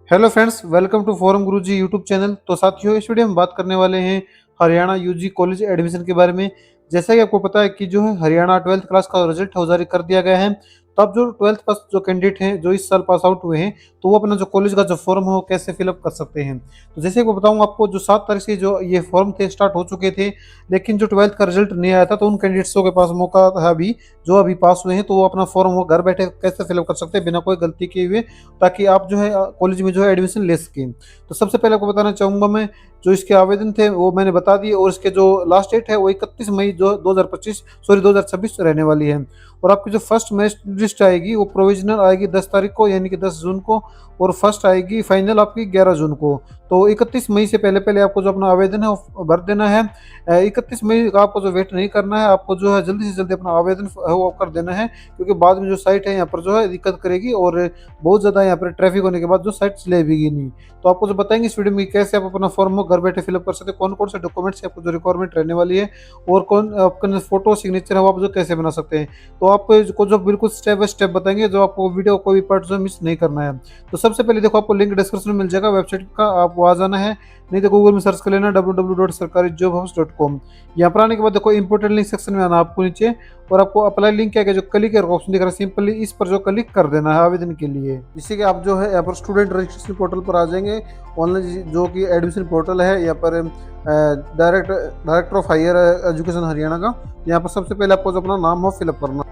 Hello friends, welcome to forum Guruji YouTube channel. तो साथियों, इस वीडियो में बात करने वाले हैं हरियाणा यूजी कॉलेज एडमिशन के बारे में। जैसा कि आपको पता है कि जो है हरियाणा 12th क्लास का रिजल्ट जारी कर दिया गया है। तो अब जो 12th पास जो कैंडिडेट हैं जो इस साल पास आउट हुए हैं, तो वो अपना जो कॉलेज का जो फॉर्म है वो कैसे फिलअप कर सकते हैं। तो जैसे कि मैं बताऊँ आपको, जो 7 तारीख से जो ये फॉर्म थे स्टार्ट हो चुके थे, लेकिन जो 12th का रिजल्ट नहीं आया था, तो उन कैंडिडेट्सों के पास मौका था अभी जो अभी पास हुए हैं, तो वो अपना फॉर्म वो घर बैठे कैसे फिलअप कर सकते हैं बिना कोई गलती किए हुए, ताकि आप जो है कॉलेज में जो है एडमिशन ले सकें। तो सबसे पहले आपको बताना चाहूँगा मैं, जो इसके आवेदन थे वो मैंने बता दिए, और इसके जो लास्ट डेट है वो 31 मई जो 2026 रहने वाली है। और आपकी जो फर्स्ट मेरिट लिस्ट आएगी वो प्रोविजनल आएगी 10 तारीख को, यानी कि 10 जून को, और फर्स्ट आएगी फाइनल आपकी 11 जून को। तो 31 मई से पहले पहले आपको जो अपना आवेदन है वो भर देना है। 31 मई का आपको जो वेट नहीं करना है, आपको जो है जल्दी से जल्दी अपना आवेदन है वो कर देना है, क्योंकि बाद में जो साइट है यहाँ पर जो है दिक्कत करेगी, और बहुत ज़्यादा यहाँ पर ट्रैफिक होने के बाद जो साइट चलेगी नहीं। तो आपको जो बताएंगे इस वीडियो में कैसे आप अपना फॉर्म घर बैठे फिलअप कर सकते हैं, कौन कौन से डॉक्यूमेंट्स आपको जो रिक्वायरमेंट रहने वाली है, और कौन आपका फोटो सिग्नेचर है वो आप जो कैसे बना सकते हैं। तो आपको जो बिल्कुल स्टेप बाय स्टेप बताएंगे, जो आपको वीडियो कोई पार्ट जो मिस नहीं करना है। तो सबसे पहले देखो, आपको लिंक डिस्क्रिप्शन में मिल जाएगा वेबसाइट का, आप वहाँ जाना है, नहीं तो गूगल में सर्च कर लेना www.sarkarijobhubs.com। यहाँ पर आने के बाद देखो इंपोर्टेंट लिंक सेक्शन में आना आपको नीचे, और आपको अप्लाई लिंक क्या जो क्लिक का ऑप्शन दिख रहा है, सिंपली इस पर जो क्लिक कर देना है आवेदन के लिए। जिससे कि आप जो है यहाँ पर स्टूडेंट रजिस्ट्रेशन पोर्टल पर आ जाएंगे। ऑनलाइन जो कि एडमिशन पोर्टल है यहाँ पर director of higher education Haryana का। यहाँ पर सबसे पहले आपको जो अपना नाम हो फिलअप करना।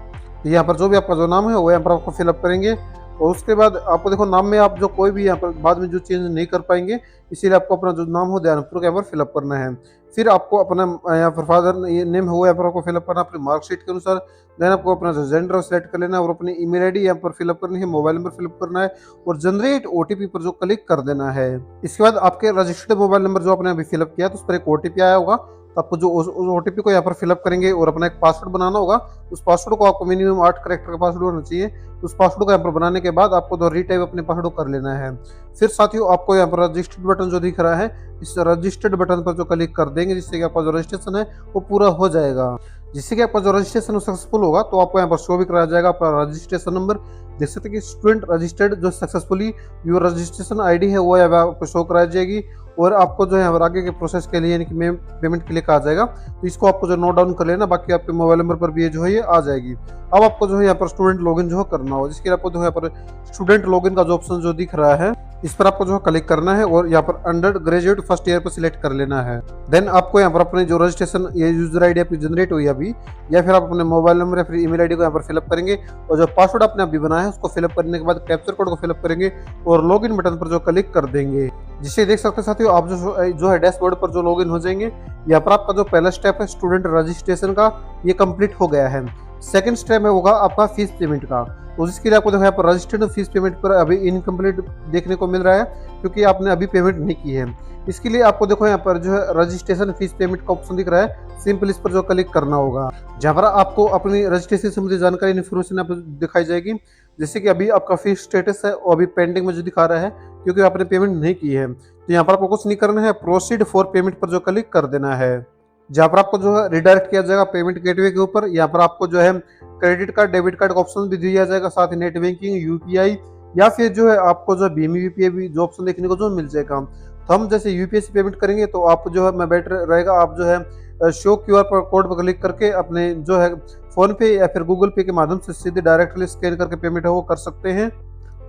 यहाँ पर जो भी आपका जो नाम है वो यहाँ पर आपको फिलअप करेंगे, और उसके बाद आपको देखो नाम में आप जो कोई भी यहाँ पर बाद में जो चेंज नहीं कर पाएंगे, इसीलिए आपको अपना जो नाम हो ध्यानपूर्वक यहाँ पर फिलअप करना है। फिर आपको अपना यहाँ पर फादर ये नेम है वो यहाँ पर आपको फिलअप करना अपनी मार्कशीट के अनुसार। देन आपको अपना जो जेंडर सेलेक्ट कर लेना है, और अपनी ईमेल आईडी यहाँ पर फिलअप करनी है, मोबाइल नंबर फिलअप करना है, और जनरेट ओटीपी पर जो क्लिक कर देना है। इसके बाद आपके रजिस्टर्ड मोबाइल नंबर जो आपने अभी फिलअप किया, तो उस पर एक ओटीपी आया होगा, तो आपको जो उस ओटीपी को यहाँ पर फिलअप करेंगे, और अपना एक पासवर्ड बनाना होगा। उस पासवर्ड को आपको मिनिमम 8 कैरेक्टर का पासवर्ड होना चाहिए। उस पासवर्ड को यहाँ पर बनाने के बाद आपको तो रीटाइप अपने पासवर्ड को कर लेना है। फिर साथियों, आपको यहाँ पर रजिस्टर्ड बटन जो दिख रहा है, इस रजिस्टर्ड बटन पर जो क्लिक कर देंगे, जिससे कि आपका जो रजिस्ट्रेशन है वो पूरा हो जाएगा। जिससे कि आपका जो रजिस्ट्रेशन सक्सेसफुल होगा, तो आपको यहाँ पर शो भी कराया जाएगा आपका रजिस्ट्रेशन नंबर। देख सकते हैं कि स्टूडेंट रजिस्टर्ड जो सक्सेसफुली योर रजिस्ट्रेशन आईडी है वो यहाँ पर आपको शो कराई जाएगी, और आपको जो है आगे के प्रोसेस के लिए यानी कि पेमेंट क्लिक आ जाएगा। तो इसको आपको जो नोट डाउन कर लेना, बाकी आपके मोबाइल नंबर पर भी ये जो है ये आ जाएगी। अब आपको जो है यहाँ पर स्टूडेंट लॉगिन जो है करना हो, जिसके लिए आपको जो है यहाँ पर स्टूडेंट लॉगिन का जो ऑप्शन जो दिख रहा है, इस पर आपको जो है क्लिक करना है, और यहाँ पर अंडर ग्रेजुएट फर्स्ट ईयर पर सिलेक्ट कर लेना है। देन आपको यहाँ पर अपने जो रजिस्ट्रेशन ये यूजर आईडी आपकी जनरेट हुई अभी, या फिर आप अपने मोबाइल नंबर या फिर ईमेल आईडी को यहाँ पर फिलअप करेंगे, और जो पासवर्ड आपने अभी बनाया है उसको फिलअप करने के बाद कैप्चर कोड को फिलअप करेंगे, और लॉगिन बटन पर जो क्लिक कर देंगे। जिससे देख सकते हैं साथियों, आप जो है डैशबोर्ड पर जो लॉगिन हो जाएंगे। यहाँ पर आपका जो पहला स्टेप है स्टूडेंट रजिस्ट्रेशन का, ये कंप्लीट हो गया है। सेकंड स्टेप में होगा आपका फीस पेमेंट का, तो जिसके लिए आपको देखो यहाँ पर रजिस्टर्ड फीस पेमेंट पर अभी इनकम्प्लीट देखने को मिल रहा है, क्योंकि आपने अभी पेमेंट नहीं की है। इसके लिए आपको देखो यहाँ पर जो है रजिस्ट्रेशन फीस पेमेंट का ऑप्शन दिख रहा है, सिंपल इस पर जो क्लिक करना होगा, जहाँ पर आपको अपनी रजिस्ट्रेशन से मुझे जानकारी इन्फॉर्मेशन आपको दिखाई जाएगी। जैसे कि अभी आपका फीस स्टेटस है वो अभी पेंडिंग में जो दिखा रहा है, क्योंकि आपने पेमेंट नहीं की है। तो यहाँ पर आपको कुछ नहीं करना है, प्रोसीड फॉर पेमेंट पर जो क्लिक कर देना है, जहाँ पर आपको जो है रिडायरेक्ट किया जाएगा पेमेंट गेटवे के ऊपर। यहाँ पर आपको जो है क्रेडिट कार्ड डेबिट कार्ड का ऑप्शन भी दिया जाएगा, साथ ही नेट बैंकिंग यूपीआई, या फिर जो है आपको जो भीम यूपीआई भी जो ऑप्शन देखने को जो मिल जाएगा। तो हम जैसे यूपीआई से पेमेंट करेंगे, तो आप जो है मैं बेटर रहेगा आप जो है शो क्यूआर पर कोड पर क्लिक करके अपने जो है फोन पे या फिर गूगल पे के माध्यम से सीधे डायरेक्टली स्कैन करके पेमेंट है वो कर सकते हैं।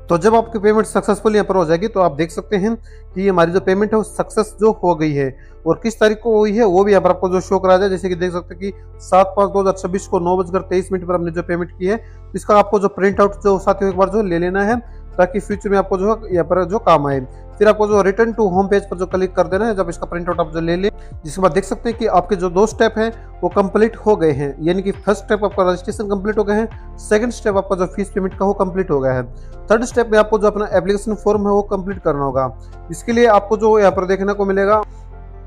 तो जब आपकी पेमेंट सक्सेसफुल यहाँ पर हो जाएगी, तो आप देख सकते हैं कि हमारी जो पेमेंट है वो सक्सेस जो हो गई है, और किस तारीख को हुई है वो भी यहाँ पर आपको जो शो करा जाए। जैसे कि देख सकते हैं कि 7/5/2026 को 9:23 पर हमने जो पेमेंट की है, इसका आपको जो प्रिंट आउट जो साथियों एक बार जो ले लेना है, ताकि फ्यूचर में आपको जो है यहाँ पर जो काम आए। फिर आपको जो रिटर्न टू होम पेज पर जो क्लिक कर देना है, जब इसका प्रिंट आउट आप जो ले लें, जिसके बाद देख सकते हैं कि आपके जो 2 स्टेप हैं वो कंप्लीट हो गए हैं। यानी कि फर्स्ट स्टेप आपका रजिस्ट्रेशन कंप्लीट हो गए हैं, सेकंड स्टेप आपका जो फीस पेमेंट का वो कंप्लीट हो गया है, थर्ड स्टेप में आपको जो अपना एप्लीकेशन फॉर्म है वो कंप्लीट करना होगा। इसके लिए आपको जो यहाँ पर देखने को मिलेगा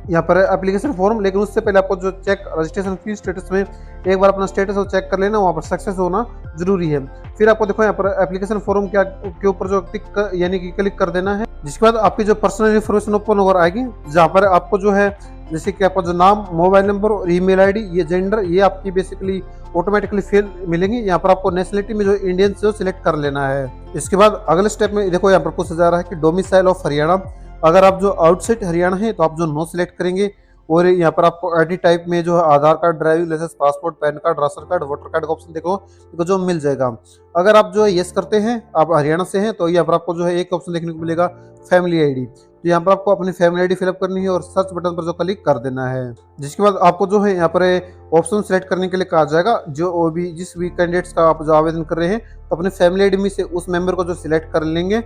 यहाँ पर एप्लीकेशन फॉर्म, लेकिन उससे पहले आपको जो चेक रजिस्ट्रेशन फीस स्टेटस में एक बार अपना स्टेटस वो चेक कर लेना, वहाँ पर सक्सेस होना जरूरी है। फिर आपको देखो यहाँ पर एप्लीकेशन फॉर्म के ऊपर जो टिक यानी कि क्लिक कर देना है, जिसके बाद आपकी जो पर्सनल इन्फॉर्मेशन ओपन होकर आएगी, जहाँ पर आपको जो है जैसे कि आपका जो नाम, मोबाइल नंबर और ईमेल आईडी, ये जेंडर, ये आपकी बेसिकली ऑटोमेटिकली फिल मिलेंगे। यहाँ पर आपको नेशनलिटी में जो इंडियन जो सिलेक्ट कर लेना है। इसके बाद अगले स्टेप में देखो यहाँ पर पूछा जा रहा है कि डोमिसाइल ऑफ हरियाणा। अगर आप जो आउटसाइड हरियाणा है तो आप जो नो सिलेक्ट करेंगे, और यहाँ पर आपको आईडी टाइप में जो है Aadhaar card, driving licence, passport, PAN card, ration card, voter card का ऑप्शन देखो जो मिल जाएगा। अगर आप जो है यस करते हैं, आप हरियाणा से हैं, तो यहाँ पर आपको जो है एक ऑप्शन देखने को मिलेगा फैमिली आईडी। तो यहाँ पर आपको अपनी फैमिली आईडी फिलअप करनी है और सर्च बटन पर जो क्लिक कर देना है। जिसके बाद आपको जो है यहाँ पर ऑप्शन सेलेक्ट करने के लिए कहा जाएगा, जो भी जिस भी कैंडिडेट्स का आप जो आवेदन कर रहे हैं, तो अपनी फैमिली आईडी में से उस मेंबर को जो सिलेक्ट कर लेंगे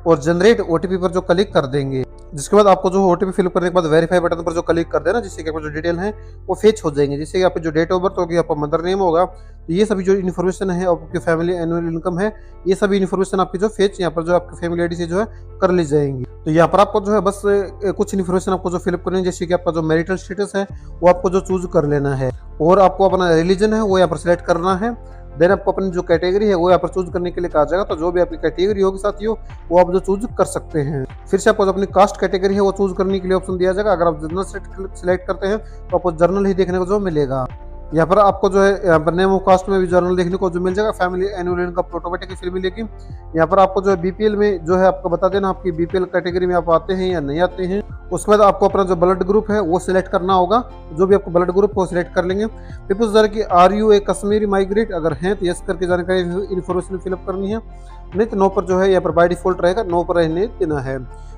और जनरेट ओटीपी पर जो क्लिक कर देंगे। जिसके बाद आपको जो ओटीपी फिल करने के बाद वेरीफाई बटन पर जो क्लिक कर देना, जिससे कि आपको जो डिटेल है वो फेच हो जाएंगे। जिससे कि आपकी जो डेट ऑफ बर्थ होगी, आपका मदर नेम होगा, तो ये सभी जो इन्फॉर्मेशन है, आपकी फैमिली एनुअल इनकम है, ये सभी इन्फॉर्मेशन आपकी जो फेच यहाँ पर जो आपकी फैमिली आईडी से जो है कर ली जाएंगी। तो यहाँ पर आपको जो है बस कुछ इन्फॉर्मेशन आपको जो फिलअप करनी है, जैसे कि आपका जो मैरिटल स्टेटस है वो आपको जो चूज कर लेना है, और आपको अपना रिलीजन है वो यहाँ पर सिलेक्ट करना है। देन आपको अपनी जो कैटेगरी है वो यहाँ पर चूज करने के लिए कहा जाएगा। तो जो भी आपकी कैटेगरी होगी साथियों, वो आप जो चूज कर सकते हैं। फिर से आपको जो अपनी कास्ट कैटेगरी है वो चूज करने के लिए ऑप्शन दिया जाएगा। अगर आप जनरल सिलेक्ट करते हैं तो आपको जर्नल ही देखने को जो मिलेगा। यहाँ पर आपको जो है यहाँ पर नेम ऑफ कास्ट में भी जर्नल देखने को जो मिल जाएगा। फैमिली एनुअल इनकम ऑटोमेटिकली फिर मिलेगी। यहाँ पर आपको जो है बीपीएल में जो है आपको बता देना, आपकी बीपीएल कैटेगरी में आप आते हैं या नहीं आते हैं। उसके बाद आपको अपना जो ब्लड ग्रुप है वो सिलेक्ट करना होगा। जो भी आपको ब्लड ग्रुप वो सिलेक्ट कर लेंगे। फिर पूछ जा रहा है कि are you a Kashmiri migrate, अगर हैं तो यस करके जानकारी इन्फॉर्मेशन फिलअप करनी है, नहीं तो नो पर जो है यहाँ पर बाय डिफॉल्ट रहेगा, नो पर रहने देना है।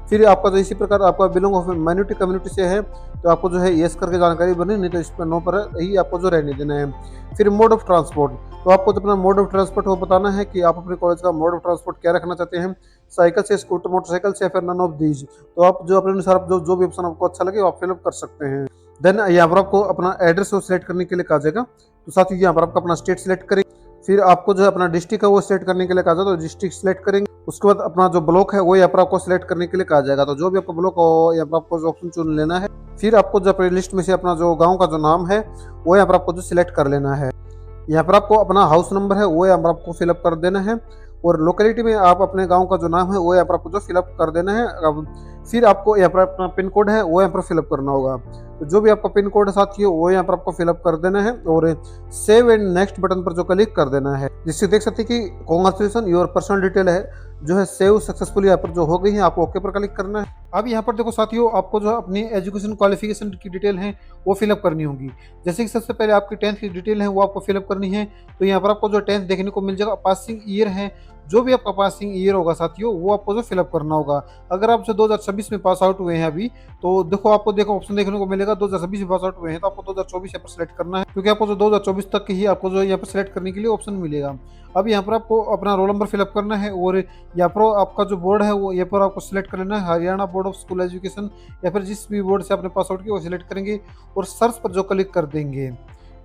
फिर आपका जो इसी प्रकार आपका बिलोंग ऑफ माइनॉरिटी कम्युनिटी से है तो आपको जो है यस करके जानकारी बनी, नहीं तो इस पर नो पर ही आपको जो रहने देना है। फिर मोड ऑफ ट्रांसपोर्ट, तो आपको जो अपना मोड ऑफ ट्रांसपोर्ट वो बताना है कि आप अपने कॉलेज का मोड ऑफ ट्रांसपोर्ट क्या रखना चाहते हैं, साइकिल से, स्कूटर, मोटरसाइकिल से, फिर नन ऑफ दीज। तो आप जो अपने अनुसार जो भी ऑप्शन आपको अच्छा लगे वो आप फिलअप कर सकते हैं। देन यहाँ पर आपको अपना एड्रेस को सिलेक्ट करने के लिए कहा जाएगा। तो साथ ही यहाँ पर आपका अपना स्टेट सिलेक्ट करेंगे। फिर आपको जो है अपना डिस्ट्रिक्ट है वो सिलेक्ट करने के लिए कहा जाएगा, तो डिस्ट्रिक्ट सिलेक्ट करेंगे। उसके बाद अपना जो ब्लॉक है वो यहाँ पर आपको सिलेक्ट करने के लिए कहा जाएगा। तो जो भी आपका ब्लॉक हो यहाँ पर आपको जो ऑप्शन चुन लेना है। फिर आपको जो अपनी लिस्ट में से अपना जो गाँव का जो नाम है वो यहाँ पर आपको जो सिलेक्ट कर लेना है। यहाँ पर आपको अपना हाउस नंबर है वो यहाँ पर आपको फिलअप कर देना है, और लोकेलिटी में आप अपने गांव का जो नाम है वो यहाँ पर आपको जो फिलअप कर देना है। अब फिर आपको यहाँ पर अपना पिन कोड है वो यहाँ पर फिलअप करना होगा। तो जो भी आपका पिन कोड है साथियों वो यहाँ पर आपको फिलअप कर देना है, और सेव एंड नेक्स्ट बटन पर जो क्लिक कर देना है। जिससे देख सकते हैं कि कांग्रेचुलेशन योर पर्सनल डिटेल है जो है सेव सक्सेसफुली यहाँ पर जो हो गई है, आपको ओके पर क्लिक करना है। अब यहाँ पर देखो साथियों, आपको जो अपनी एजुकेशन क्वालिफिकेशन की डिटेल है वो फिलअप करनी होगी। जैसे कि सबसे पहले आपकी 10th की डिटेल है वो आपको फिलअप करनी है। तो यहाँ पर आपको जो 10th देखने को मिल जाएगा। पासिंग ईयर है, जो भी आपका पासिंग ईयर होगा साथियों वो आपको जो फिलअप करना होगा। अगर आप जो 2026 में पास आउट हुए हैं अभी, तो देखो आपको देखो ऑप्शन देखने को मिलेगा 2026 में पास आउट हुए हैं, तो आपको 2024 यहाँ पर सिलेक्ट करना है, क्योंकि आपको जो 2024 तक ही आपको जो यहाँ पर सिलेक्ट करने के लिए ऑप्शन मिलेगा। अब यहाँ पर आपको अपना रोल नंबर फिलअप करना है, और यहाँ पर आपका जो बोर्ड है वो यहाँ पर आपको सिलेक्ट कर लेना है, Haryana board of school education, या फिर जिस भी बोर्ड से आपने पास आउट किया वो सिलेक्ट करेंगे और सर्च पर जो क्लिक कर देंगे।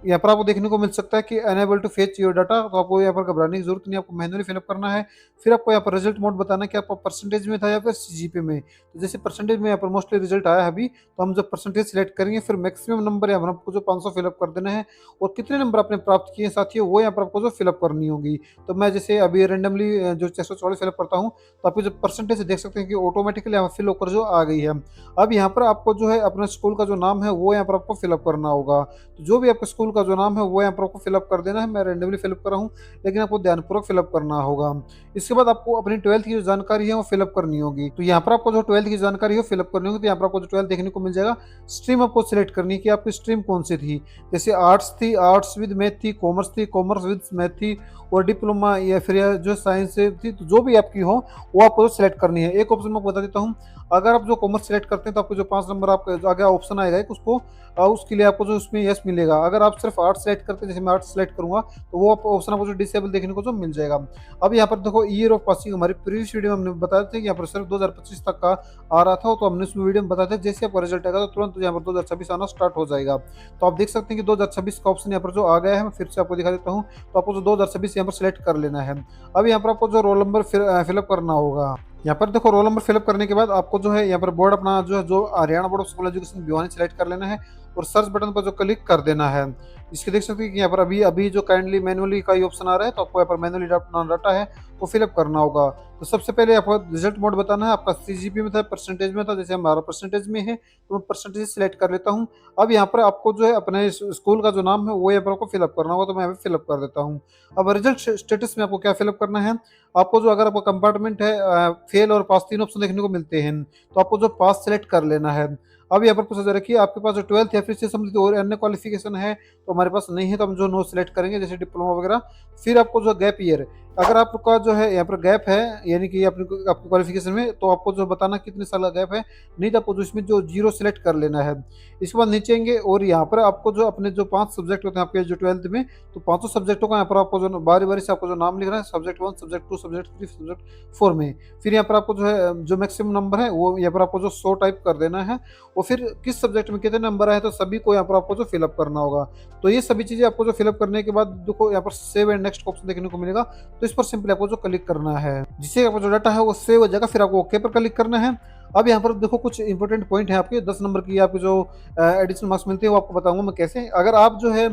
यहाँ पर आपको देखने को मिल सकता है कि unable to fetch your data, तो आपको यहाँ पर घबराने की जरूरत नहीं, आपको मैन्युअली फिलअप करना है। फिर आपको यहाँ पर रिजल्ट मोड बताना है कि आपको परसेंटेज में था या फिर सीजीपी में। तो जैसे परसेंटेज में यहाँ पर मोस्टली रिजल्ट आया है अभी, तो हम जब परसेंटेज सिलेक्ट करेंगे फिर मैक्सिमम नंबर यहाँ पर आपको जो 500 फिलअप कर देना है, और कितने नंबर आपने प्राप्त किए साथियों वो यहाँ पर आपको जो फिलअप करनी होगी। तो मैं जैसे अभी रेंडमली जो 644 फिलअप करता हूँ, तो आपको जो परसेंटेज देख सकते हैं कि ऑटोमेटिकली यहाँ फिल होकर जो आ गई है। अब यहाँ पर आपको जो है अपने स्कूल का जो नाम है वो यहाँ पर आपको फिलअप करना होगा। तो जो भी आपके स्कूल का जो नाम है वो यहाँ पर आपको फिलअप कर देना है। मैं रेंडमली फिलअप कर रहा हूँ, लेकिन आपको ध्यानपूर्वक फिलअप करना होगा। इसके बाद आपको अपनी 12th की जो जानकारी है वो फिलअप करनी होगी। तो यहाँ पर आपको जो 12th की जानकारी है फिलअप करनी होगी। तो यहाँ पर आपको जो 12th देखने को मिल जाएगा। स्ट्रीम आपको सिलेक्ट करनी है कि आपकी स्ट्रीम कौन सी थी। जैसे आर्ट्स थी, आर्ट्स विद मैथ थी, कॉमर्स थी, कॉमर्स विद मैथ थी, और डिप्लोमा या फिर जो साइंस से थी। तो जो भी आपकी हो वो आपको सिलेक्ट करनी है। एक ऑप्शन मैं बता देता हूँ, अगर आप जो कॉमर्स सिलेक्ट करते हैं तो आपको जो 5 नंबर आपका आगे ऑप्शन आएगा एक, उसको उसके लिए आपको जो उसमें यस मिलेगा। अगर आप सिर्फ आर्ट्स सेलेक्ट करते हैं, जैसे मैं आर्ट्स सेलेक्ट करूंगा, तो वो ऑप्शन आपको जो डिसेबल देखने को जो मिल जाएगा। अब यहाँ पर देखो ईयर ऑफ पासिंग, हमारी प्रीवियस वीडियो में हमने बताया था कि यहाँ पर सिर्फ 2025 तक का आ रहा था, तो हमने उस वीडियो में बताया था जैसे आपका रिजल्ट आएगा तो तुरंत यहाँ पर 2026 आना स्टार्ट हो जाएगा। तो आप देख सकते हैं कि 2026 का ऑप्शन यहाँ पर जो आ गया है, मैं फिर से आपको दिखा देता हूँ। तो आपको जो 2026 यहाँ पर सिलेक्ट कर लेना है। अब यहाँ पर आपको जो रोल नंबर फिलअप करना होगा। यहाँ पर देखो रोल नंबर फिलअप करने के बाद आपको जो है यहाँ पर बोर्ड अपना जो है जो Haryana board of school education Bhiwani select कर लेना है, और सर्च बटन पर जो क्लिक कर देना है। इसके देख सकते हैं कि यहाँ पर अभी अभी जो काइंडली मैनुअली का ही ऑप्शन आ रहा है, तो आपको यहाँ पर मैनुअली अपना डाटा है वो फिलअप करना होगा। तो सबसे पहले आपको रिजल्ट मोड बताना है, आपका सीजीपी में था, परसेंटेज में था, जैसे हमारा परसेंटेज में है तो मैं परसेंटेज सिलेक्ट कर लेता हूँ। अब यहाँ पर आपको जो है अपने स्कूल का जो नाम है वो यहाँ पर आपको फिलअप करना होगा, तो मैं यहाँ पे फिलअप कर देता हूँ। अब रिजल्ट स्टेटस में आपको क्या फिलअप करना है, आपको जो अगर आपका कंपार्टमेंट है फेल और पास तीन ऑप्शन देखने को मिलते हैं, तो आपको जो पास सेलेक्ट कर लेना है। अब यहाँ पर पूछा जा रहा है कि आपके पास जो 12th या फिर इससे संबंधित और अन्य क्वालिफिकेशन है, तो हमारे पास नहीं है, तो हम जो नो सेलेक्ट करेंगे जैसे डिप्लोमा वगैरह। फिर आपको जो गैप ईयर, अगर आपका जो है यहाँ पर गैप है यानी कि आपकी क्वालिफिकेशन में, तो आपको जो बताना कितने साल का गैप है, नहीं तो आपको जो इसमें जो जीरो सेलेक्ट कर लेना है। इसके बाद नीचे आएंगे और यहाँ पर आपको जो अपने जो 5 सब्जेक्ट होते हैं आपके जो 12th में, तो पांचों सब्जेक्टों का यहाँ पर आपको जो बारी बारी से आपको जो नाम लिखना है, सब्जेक्ट 1, सब्जेक्ट 2, सब्जेक्ट 3, सब्जेक्ट 4 में। फिर यहाँ पर आपको जो है जो मैक्सिमम नंबर है वो यहाँ पर आपको जो 100 टाइप कर देना है, और फिर किस सब्जेक्ट में कितने नंबर आए तो सभी को यहाँ पर आपको जो फिलअप करना होगा। तो ये सभी चीज़ें आपको जो फिलअप करने के बाद देखो यहाँ पर सेव एंड नेक्स्ट ऑप्शन देखने को मिलेगा, तो इस पर सिंपली आपको जो क्लिक करना है, जिससे आपका जो डाटा है वो सेव हो जाएगा। फिर आपको ओके पर क्लिक करना है। अब यहाँ पर देखो कुछ इंपॉर्टेंट पॉइंट है आपके 10 नंबर की आपके जो एडिशनल मार्क्स मिलते हैं वो आपको बताऊंगा मैं कैसे। अगर आप जो है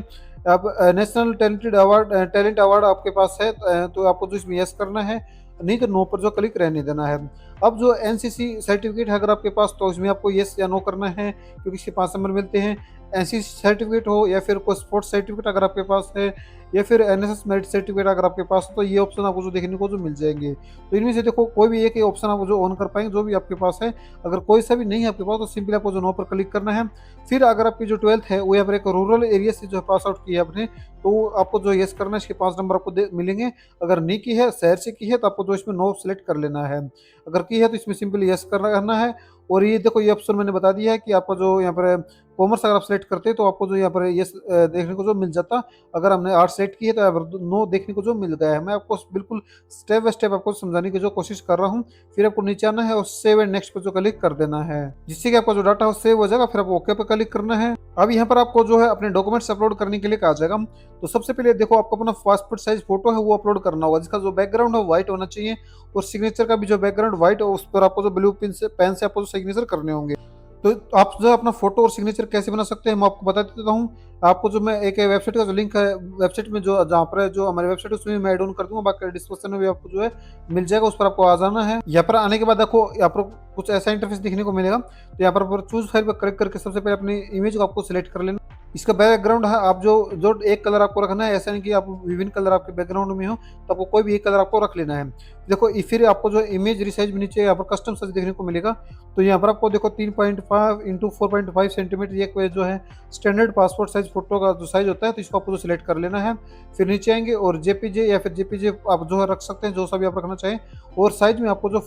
आप नेशनल टैलेंट अवार्ड आपके पास है तो आपको जो इसमें यस करना है, नहीं तो नो पर जो क्लिक रहने देना है। अब जो एनसीसी सर्टिफिकेट है अगर आपके पास, तो इसमें आपको यस या नो करना है, क्योंकि इसके 5 नंबर मिलते हैं। एनसीसी सर्टिफिकेट हो या फिर कोई स्पोर्ट्स सर्टिफिकेट अगर आपके पास है, या फिर एनएसएस मेरिट सर्टिफिकेट अगर आपके पास हो, तो ये ऑप्शन आपको जो देखने को जो मिल जाएंगे। तो इनमें से देखो कोई भी एक ऑप्शन आप जो ऑन कर पाएंगे जो भी आपके पास है। अगर कोई सा भी नहीं है आपके पास, तो सिंपली आपको जो नो पर क्लिक करना है। फिर अगर आपकी जो 12th है वो यहाँ पर एक रूरल एरिया से जो पास आउट किया आपने, तो आपको जो यस करना है, इसके 5 नंबर आपको मिलेंगे। अगर नहीं की है, शहर से की है, तो आपको जो इसमें नो सेलेक्ट कर लेना है। अगर की है तो इसमें सिंपली यस करना है। और ये देखो ये ऑप्शन मैंने बता दिया है कि आपको जो यहाँ पर कॉमर्स अगर आप सेलेक्ट करते हैं तो आपको जो यहाँ पर यस देखने को जो मिल जाता। अगर हमने आर्ट्स सेलेक्ट की है तो यहाँ पर नो देखने को जो मिल गया है। मैं आपको बिल्कुल स्टेप बाय स्टेप आपको समझाने की जो कोशिश कर रहा हूँ। फिर आपको नीचे आना है और सेव एंड नेक्स्ट पर जो क्लिक कर देना है, जिससे कि आपका जो डाटा है सेव हो जाएगा। फिर आपको ओके पर क्लिक करना है। अब यहाँ पर आपको जो है अपने डॉक्यूमेंट्स अपलोड करने के लिए कहा जाएगा। तो सबसे पहले देखो आपको अपना पासपोर्ट साइज फोटो है वो अपलोड करना होगा, जिसका जो बैकग्राउंड है व्हाइट होना चाहिए, और सिग्नेचर का भी जो बैकग्राउंड व्हाइट है उस पर आपको जो ब्लू पेन से आपको सिग्नेचर करने होंगे। तो आप जो अपना फोटो और सिग्नेचर कैसे बना सकते हैं मैं आपको बता देता हूँ। आपको जो मैं एक वेबसाइट का जो लिंक है, वेबसाइट में जो जहाँ पर जो हमारी वेबसाइट है उसमें मैं ऐड ऑन कर दूंगा, बाकी डिस्क्रिप्शन में भी आपको जो है मिल जाएगा, उस पर आपको आ जाना है। यहाँ पर आने के बाद देखो यहाँ पर कुछ ऐसा इंटरफेस दिखने को मिलेगा। तो यहाँ पर चूज फाइल पर क्लिक करके सबसे पहले अपनी इमेज को आपको सिलेक्ट कर लेना। इसका बैकग्राउंड है आप जो एक कलर आपको रखना है, ऐसा नहीं कि आप विभिन्न कलर आपके बैकग्राउंड में हो, तो आपको कोई भी एक कलर आपको रख लेना है। देखो फिर आपको जो इमेज रिसाइज में नीचे यहाँ पर कस्टम साइज देखने को मिलेगा। तो यहाँ पर आपको देखो 3.5 इंटू 4.5 सेंटीमीटर ये जो है स्टैंडर्ड पासपोर्ट साइज फोटो का जो साइज होता है, तो इसको आपको जो सिलेक्ट कर लेना है। फिर नीचे आएंगे और जेपीजे या फिर जेपीजे आप जो है रख सकते हैं, जो सा भी आप रखना चाहें। और साइज में आपको जो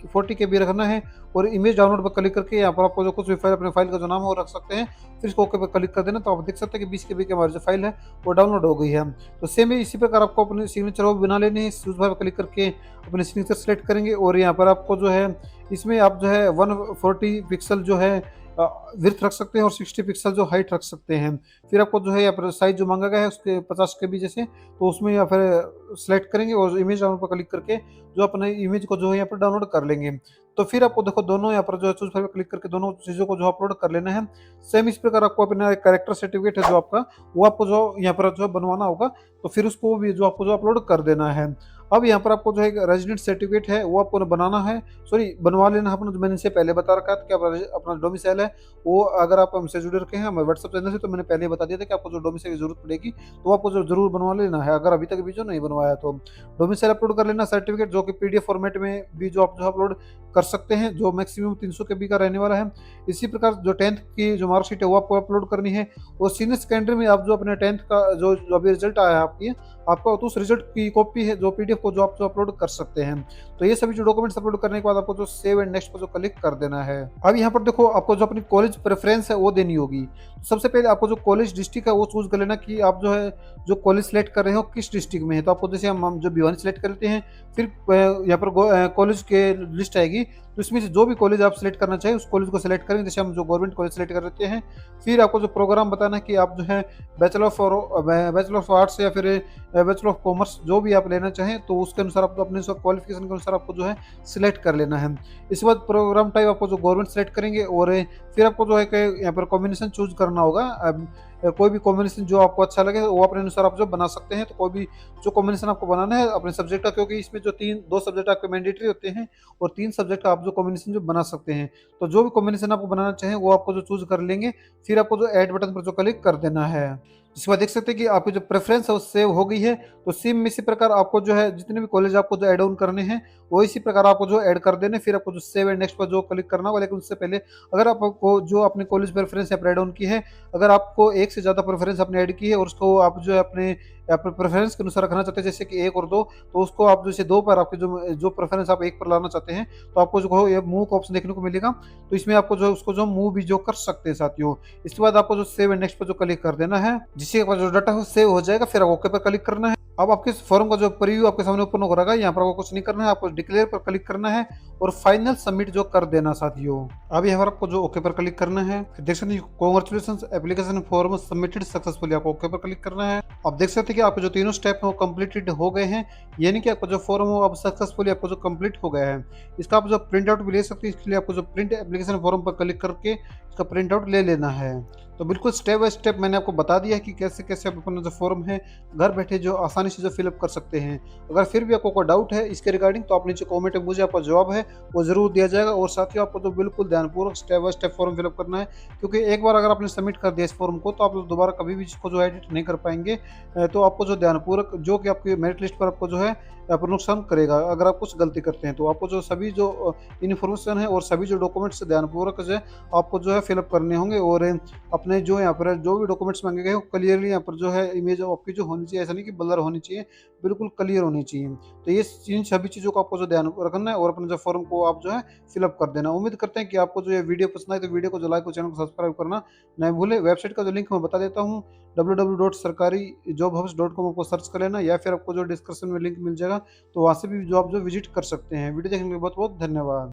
40 KB रखना है। और इमेज डाउनलोड पर क्लिक करके यहाँ पर आपको जो कुछ भी फाइल अपने फाइल का जो नाम है वो रख सकते हैं। फिर इसको ओके पर क्लिक कर देना, तो आप देख सकते हैं कि 20 KB की हमारी जो फाइल है वो डाउनलोड हो गई है। तो सेम इसी प्रकार आपको अपनी सिग्नेचर वो बना लेनी है। चूज पर क्लिक करके अपने सिग्नेचर सेलेक्ट करेंगे, और यहाँ पर आपको जो है इसमें आप जो है 140 पिक्सल जो है विड्थ रख सकते हैं और 60 पिक्सल जो हाइट रख सकते हैं। फिर आपको जो है यहाँ पर साइज जो मांगा गया है उसके 50 KB जैसे, तो उसमें या फिर सेलेक्ट करेंगे और इमेज डाउनलोड पर क्लिक करके जो अपने इमेज को जो है यहाँ पर डाउनलोड कर लेंगे। तो फिर आपको देखो दोनों यहाँ पर जो है चूज फाइल पर क्लिक करके दोनों चीज़ों को जो अपलोड कर लेना है। सेम इस प्रकार आपको अपना कैरेक्टर सर्टिफिकेट है जो आपका, वो आपको जो यहाँ पर जो बनवाना होगा, तो फिर उसको भी जो आपको जो अपलोड कर देना है। अब यहाँ पर आपको जो है रेजिडेंट सर्टिफिकेट है वो आपको बनाना है, सॉरी बनवा लेना है अपना, जो मैंने इससे पहले बता रखा था कि अपना डोमिसाइल है वो अगर आप हमसे जुड़े रखे हैं हमारे व्हाट्सएप चैनल से, तो मैंने पहले बता दिया था कि आपको जो डोमिसाइल की जरूरत पड़ेगी, तो आपको जो जरूर बनवा लेना है अगर अभी तक भी जो नहीं बनवाया। तो डोमिसाइल अपलोड कर लेना, सर्टिफिकेट जो कि PDF फॉर्मेट में भी जो आप जो अपलोड कर सकते हैं, जो मैक्सिमम 300 KB का रहने वाला है। इसी प्रकार जो 10th की जो मार्कशीट है वो आपको अपलोड करनी है। और सीनियर सेकेंडरी में आप जो अपने 10th का जो अभी रिजल्ट आया है आपका तो उस रिजल्ट की कॉपी है जो PDF को जो आप जो अपलोड कर सकते हैं। तो ये सभी जो डॉक्यूमेंट्स अपलोड करने के बाद आपको जो सेव एंड नेक्स्ट पर जो क्लिक कर देना है। अब यहाँ पर देखो आपको जो अपनी कॉलेज प्रेफरेंस है वो देनी होगी। सबसे पहले आपको जो कॉलेज डिस्ट्रिक्ट है वो चूज कर लेना कि आप जो है जो कॉलेज सेलेक्ट कर रहे हो किस डिस्ट्रिक्ट में है। तो आपको जैसे हम जो भिवानी सेलेक्ट कर लेते हैं, फिर यहाँ पर कॉलेज के लिस्ट आएगी, जाएगी। तो इसमें से जो भी कॉलेज आप सिलेक्ट करना चाहें उस कॉलेज को सिलेक्ट करेंगे, जैसे हम जो गवर्नमेंट कॉलेज सिलेक्ट कर लेते हैं। फिर आपको जो प्रोग्राम बताना है कि आप जो है बैचलर ऑफ आर्ट्स या फिर बैचलर ऑफ कॉमर्स जो भी आप लेना चाहें, तो उसके अनुसार आपको अपने क्वालिफिकेशन के अनुसार आपको जो है सिलेक्ट कर लेना है। इसके बाद प्रोग्राम टाइप आपको जो गवर्नमेंट सेलेक्ट करेंगे, और फिर आपको जो है कि यहाँ पर कॉम्बिनेशन चूज करना होगा। अब कोई भी कॉम्बिनेशन जो आपको अच्छा लगे वो अपने अनुसार आप जो बना सकते हैं। तो कोई भी जो कॉम्बिनेशन आपको बनाना है अपने सब्जेक्ट का, क्योंकि इसमें जो दो सब्जेक्ट आपके मैंडेटरी होते हैं और 3 सब्जेक्ट का आप जो कॉम्बिनेशन जो बना सकते हैं। तो जो भी कॉम्बिनेशन आपको बनाना चाहें वो आपको जो चूज कर लेंगे। फिर आपको जो ऐड बटन पर जो क्लिक कर देना है, जिसके बाद देख सकते हैं कि आपकी जो प्रेफरेंस है वो सेव हो गई है। तो सेम में इसी प्रकार आपको जो है जितने भी कॉलेज आपको जो ऐड ऑन करने हैं वो इसी प्रकार आपको जो ऐड कर देने। फिर आपको जो सेव एंड नेक्स्ट पर जो क्लिक करना होगा। लेकिन उससे पहले अगर आपको जो अपने कॉलेज प्रेफरेंस ऐड ऑन की है, अगर आपको एक से ज़्यादा प्रेफरेंस आपने ऐड की है और उसको आप जो है अपने प्रेफरेंस के अनुसार रखना चाहते हैं, जैसे कि 1 और 2, तो उसको आप जैसे 2 पर आपके जो प्रेफरेंस आप 1 पर लाना चाहते हैं, तो आपको जो ये मूव का ऑप्शन देखने को मिलेगा। तो इसमें आपको जो उसको जो मूव भी जो कर सकते हैं साथियों। इसके बाद आपको जो सेव एंड नेक्स्ट पर जो क्लिक कर देना है, जिससे आपका जो डाटा है सेव हो जाएगा। फिर ओके पर क्लिक करना है। अब आपके फॉर्म का जो प्रीव्यू आपके सामने ओपन हो रहा है, यहाँ पर आपको कुछ नहीं करना है, आपको डिक्लेयर पर क्लिक करना है और फाइनल सबमिट जो कर देना साथियों। अब यहाँ पर आपको जो ओके पर क्लिक करना है। फिर देख सकते हैं congratulations application form submitted successfully, आपको ओके पर क्लिक करना है। अब देख सकते हैं कि आपके जो तीनों स्टेप हैं वो कंप्लीटेड हो गए हैं, यानी कि आपका जो फॉर्म हो अब सक्सेसफुली आपको जो कंप्लीट हो गया है। इसका आप जो प्रिंट आउट भी ले सकते हैं, इसके लिए आपको जो प्रिंट एप्लीकेशन फॉर्म पर क्लिक करके इसका प्रिंट आउट ले लेना है। तो बिल्कुल स्टेप बाय स्टेप मैंने आपको बता दिया है कि कैसे कैसे आप अपना जो फॉर्म है घर बैठे जो आसानी से जो फिलअप कर सकते हैं। अगर फिर भी आपको कोई डाउट है इसके रिगार्डिंग, तो आप नीचे कमेंट में मुझे आपका जवाब है वो जरूर दिया जाएगा। और साथ ही आपको तो बिल्कुल ध्यानपूर्वक step by step form fill up करना है, क्योंकि एक बार अगर आपने सबमिट कर दिया इस फॉर्म को, तो आप दोबारा कभी भी इसको जो एडिट नहीं कर पाएंगे। तो आपको जो ध्यानपूर्वक जो कि आपकी मेरिट लिस्ट पर आपको जो है नुकसान करेगा अगर आप कुछ गलती करते हैं। तो आपको जो सभी जो इन्फॉर्मेशन है और सभी जो डॉक्यूमेंट्स ध्यानपूर्वक जो है आपको जो है फिलअप करने होंगे। और अपने जो यहाँ पर जो भी डॉक्यूमेंट्स मांगे गए क्लियरली यहाँ पर जो है इमेज आपकी जो होनी चाहिए, ऐसा नहीं कि ब्लर होनी चाहिए, बिल्कुल क्लियर होनी चाहिए। तो ये इन सभी चीज़ों को आपको जो ध्यान रखना है और अपने जो फॉर्म को आप जो है फिलअप कर देना। उम्मीद करते हैं कि आपको जो ये वीडियो पसंद आए, तो वीडियो को जो लाइक और चैनल को सब्सक्राइब करना नहीं भूले। वेबसाइट का जो लिंक मैं बता देता हूँ, www.sarkarijobhubs.com आपको सर्च कर लेना, या फिर आपको जो डिस्क्रिप्शन में लिंक मिल जाएगा, तो वहाँ से भी जो आप जो विजिट कर सकते हैं। वीडियो देखने के लिए बहुत बहुत धन्यवाद।